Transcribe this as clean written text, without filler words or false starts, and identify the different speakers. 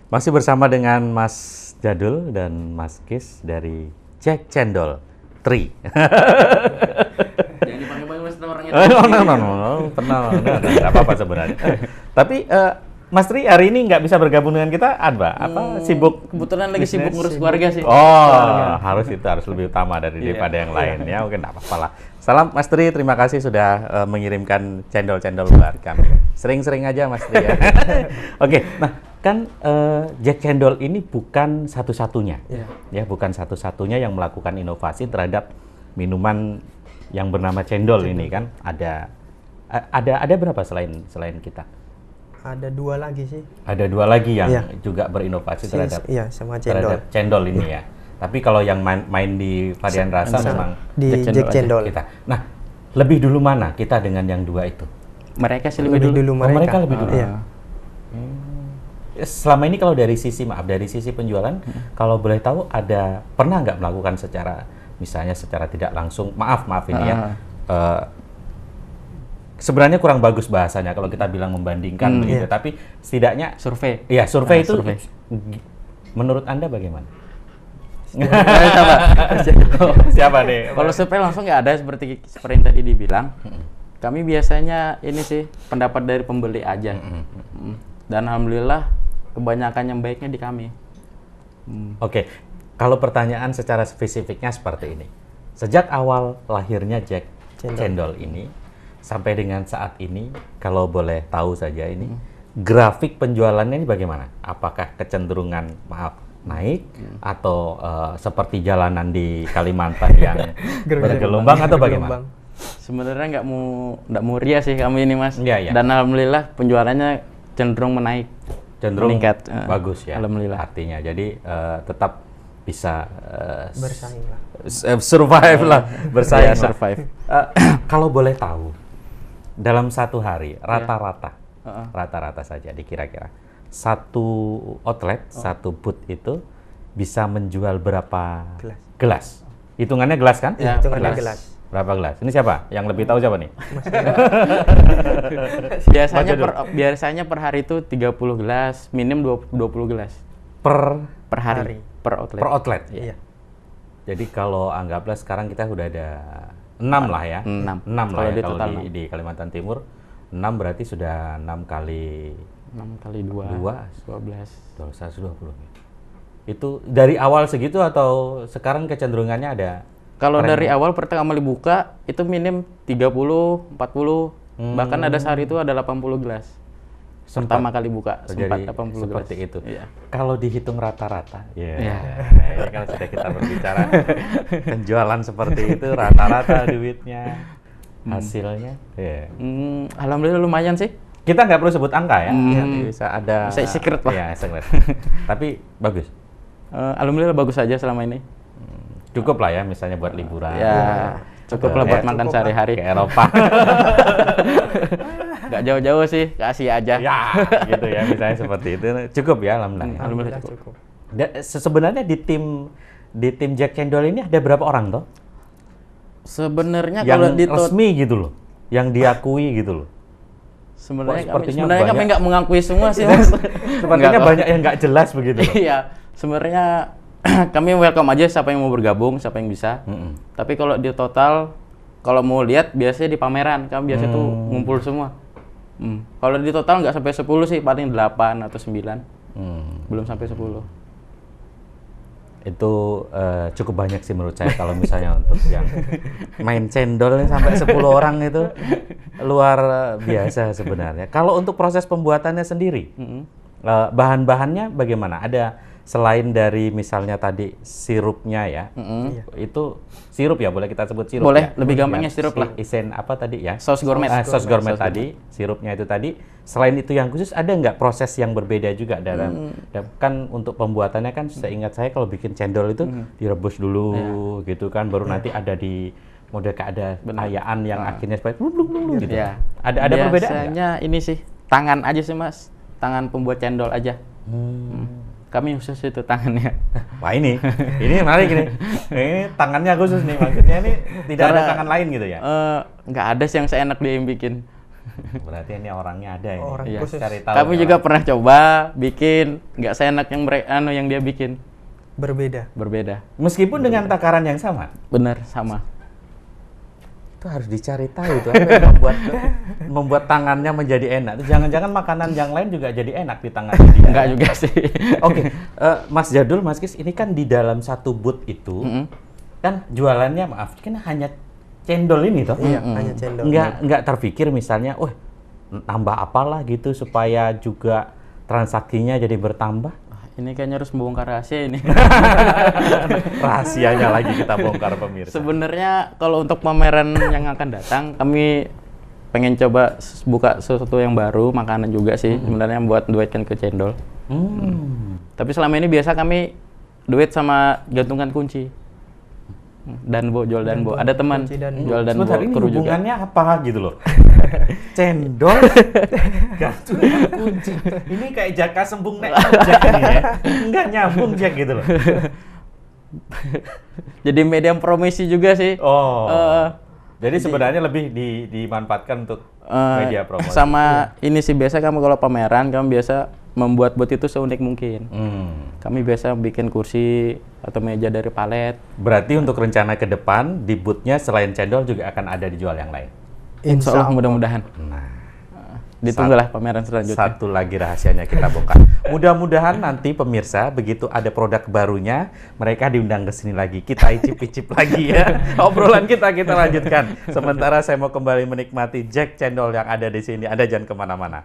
Speaker 1: Masih bersama dengan Mas Jadul dan Mas Kis dari Jack Cendol 3.
Speaker 2: Jangan dipanggil-panggil Mas orangnya.
Speaker 1: No, kenal, nggak apa-apa sebenarnya. Tapi Mas Tri hari ini nggak bisa bergabung dengan kita, apa sibuk?
Speaker 2: Kebetulan lagi
Speaker 1: bisnis?
Speaker 2: sibuk ngurus keluarga sih.
Speaker 1: Harus lebih utama daripada yang lain ya, mungkin nggak apa-apa lah. Salam Mas Tri, terima kasih sudah mengirimkan cendol-cendol buat kami. Sering-sering aja Mas Tri ya. Oke, nah kan Jack Cendol ini bukan satu-satunya, ya bukan satu-satunya yang melakukan inovasi terhadap minuman yang bernama cendol ini kan. Ada berapa selain kita?
Speaker 3: Ada 2 lagi sih.
Speaker 1: Ada 2 lagi yang juga berinovasi terhadap
Speaker 3: sama
Speaker 1: terhadap cendol ini ya. Tapi kalau yang main di varian rasa memang
Speaker 3: di Jack Cendol
Speaker 1: kita. Nah, lebih dulu mana kita dengan yang 2 itu?
Speaker 2: Mereka sih lebih dulu.
Speaker 1: Mereka lebih dulu.
Speaker 3: Iya.
Speaker 1: Selama ini kalau dari sisi penjualan, kalau boleh tahu pernah nggak melakukan misalnya secara tidak langsung, maaf ini ya. Sebenarnya kurang bagus bahasanya kalau kita bilang membandingkan begitu, tapi setidaknya
Speaker 2: survei.
Speaker 1: Iya, survei itu menurut Anda bagaimana? Siapa nih?
Speaker 2: Kalau survei langsung nggak ada seperti yang tadi dibilang. Kami biasanya ini sih pendapat dari pembeli aja. Dan alhamdulillah kebanyakan yang baiknya di kami.
Speaker 1: Oke. Kalau pertanyaan secara spesifiknya seperti ini. Sejak awal lahirnya Jack Cendol ini sampai dengan saat ini, kalau boleh tahu saja ini, grafik penjualannya ini bagaimana? Apakah kecenderungan naik atau seperti jalanan di Kalimantan yang bergelombang atau bagaimana?
Speaker 2: Sebenarnya nggak mau ria sih kami ini Mas.
Speaker 1: Iya.
Speaker 2: Dan alhamdulillah penjualannya cenderung menaik, meningkat.
Speaker 1: Bagus ya.
Speaker 2: Alhamdulillah.
Speaker 1: Artinya jadi tetap bisa
Speaker 3: bersaing lah.
Speaker 1: Survive lah, bersaing.
Speaker 2: Survive.
Speaker 1: Kalau boleh tahu, dalam satu hari rata-rata saja dikira-kira satu outlet, satu booth itu bisa menjual berapa gelas? Hitungannya gelas kan?
Speaker 3: Ya, hitungannya gelas.
Speaker 1: Berapa gelas? Ini siapa? Yang lebih tahu siapa nih?
Speaker 2: biasanya per hari itu 30 gelas, minim 20 gelas. Per hari. Per outlet.
Speaker 1: Per outlet.
Speaker 3: Iya.
Speaker 1: Jadi kalau anggaplah sekarang kita sudah ada 6 lah ya. 6 lah ya kalau di Kalimantan Timur. 6 berarti sudah 6 kali
Speaker 2: 2 12.
Speaker 1: 120. Itu dari awal segitu atau sekarang kecenderungannya ada?
Speaker 2: Kalau dari awal pertama kali buka itu minim 30, 40, bahkan ada sehari itu ada 80 gelas. Pertama kali buka sempat 80
Speaker 1: seperti
Speaker 2: gelas.
Speaker 1: itu.
Speaker 2: Iya.
Speaker 1: Kalau dihitung rata-rata, kalau sudah kita berbicara penjualan seperti itu, rata-rata duitnya, hasilnya,
Speaker 2: alhamdulillah lumayan sih.
Speaker 1: Kita nggak perlu sebut angka ya, bisa ada.
Speaker 2: Bisa secret lah.
Speaker 1: Ya, secret. Tapi bagus.
Speaker 2: Alhamdulillah bagus aja selama ini.
Speaker 1: Cukup lah ya, misalnya buat liburan.
Speaker 2: Ya, cukup lah buat makan sehari-hari.
Speaker 1: Ke Eropa.
Speaker 2: Nggak jauh-jauh sih, ke Asia aja.
Speaker 1: Ya, gitu ya, misalnya seperti itu. Cukup ya,
Speaker 2: alhamdulillah cukup.
Speaker 1: Sebenarnya di tim Jack Cendol ini ada berapa orang toh?
Speaker 2: Sebenarnya
Speaker 1: yang
Speaker 2: kalau
Speaker 1: resmi gitu loh, yang diakui gitu loh.
Speaker 2: Sebenarnya kami nggak mengakui semua sih Mas.
Speaker 1: Sepertinya banyak yang nggak jelas begitu.
Speaker 2: Iya, sebenarnya kami welcome aja siapa yang mau bergabung, siapa yang bisa. Tapi kalau di total, kalau mau lihat biasanya di pameran, kami biasanya tuh ngumpul semua. Kalau di total nggak sampai 10 sih, paling 8 atau 9. Belum sampai 10.
Speaker 1: Itu cukup banyak sih menurut saya kalau misalnya untuk yang main cendol sampai 10 orang itu luar biasa sebenarnya. Kalau untuk proses pembuatannya sendiri, bahan-bahannya bagaimana? Ada selain dari misalnya tadi sirupnya ya, itu sirup ya, boleh kita sebut sirup?
Speaker 2: Boleh,
Speaker 1: ya?
Speaker 2: lebih gampangnya sirup lah.
Speaker 1: Isen apa tadi ya?
Speaker 2: Saus gourmet.
Speaker 1: Saus gourmet tadi, sirupnya itu tadi. Selain itu yang khusus, ada nggak proses yang berbeda juga dalam, kan untuk pembuatannya kan seingat saya kalau bikin cendol itu direbus dulu gitu kan, baru nanti ada di model kayak ada ayaan yang akhirnya seperti gitu.
Speaker 2: Ya.
Speaker 1: Ada perbedaan nggak?
Speaker 2: Biasanya ini sih, tangan aja sih Mas. Tangan pembuat cendol aja. Kami khusus itu tangannya.
Speaker 1: Wah ini menarik ini. Ini tangannya khusus nih, maksudnya ini tidak ada tangan lain gitu ya?
Speaker 2: Nggak ada sih yang seenak dia yang bikin.
Speaker 1: Berarti ini orangnya ada ini.
Speaker 3: Orang
Speaker 2: Iya.
Speaker 3: khusus
Speaker 1: Cari tahu
Speaker 2: Kami
Speaker 1: nih
Speaker 2: juga
Speaker 1: orang.
Speaker 2: pernah coba bikin, nggak seenak yang yang dia bikin.
Speaker 3: berbeda.
Speaker 2: Berbeda.
Speaker 1: Meskipun dengan takaran yang sama.
Speaker 2: Benar, sama.
Speaker 1: Itu harus dicari tahu tuh apa yang membuat tangannya menjadi enak. Jangan-jangan makanan yang lain juga jadi enak di tangan dia.
Speaker 2: Enggak juga sih.
Speaker 1: Oke, Mas Jadul, Mas Kis, ini kan di dalam satu booth itu kan jualannya, maaf, kan hanya cendol ini toh?
Speaker 3: Iya, hanya cendol.
Speaker 1: Nggak terpikir misalnya, tambah apalah gitu supaya juga transaksinya jadi bertambah.
Speaker 2: Ini kayaknya harus membongkar rahasia ini.
Speaker 1: Rahasianya lagi kita bongkar pemirsa.
Speaker 2: Sebenarnya kalau untuk pameran yang akan datang, kami pengen coba buka sesuatu yang baru, makanan juga sih. Sebenarnya buat duetkan ke cendol. Tapi selama ini biasa kami duet sama gantungan kunci. Danbo, jual Danbo. Ada teman
Speaker 3: kunci Danbo.
Speaker 2: jual Danbo
Speaker 1: Sebentar, ini
Speaker 2: kru juga.
Speaker 1: hubungannya apa gitu loh? Cendol, gantungan kunci. Ini kayak Jaka Sembung nek Jack ini ya. Enggak nyambung Jack gitu loh.
Speaker 2: Jadi medium promosi juga sih.
Speaker 1: Oh.
Speaker 2: Eh,
Speaker 1: Jadi sebenarnya lebih dimanfaatkan untuk media promosi.
Speaker 2: Sama ini sih biasa kamu kalau pameran kami biasa membuat booth itu seunik mungkin. Kami biasa bikin kursi atau meja dari palet.
Speaker 1: Berarti untuk rencana ke depan di booth-nya selain cendol juga akan ada dijual yang lain.
Speaker 2: Insya Allah mudah-mudahan.
Speaker 1: Nah,
Speaker 2: Ditunggulah pameran selanjutnya.
Speaker 1: satu lagi rahasianya kita bongkar. Mudah-mudahan nanti pemirsa begitu ada produk barunya, mereka diundang ke sini lagi. Kita icip-icip lagi ya. Obrolan kita lanjutkan. Sementara saya mau kembali menikmati Jack Cendol yang ada di sini. Anda jangan kemana-mana.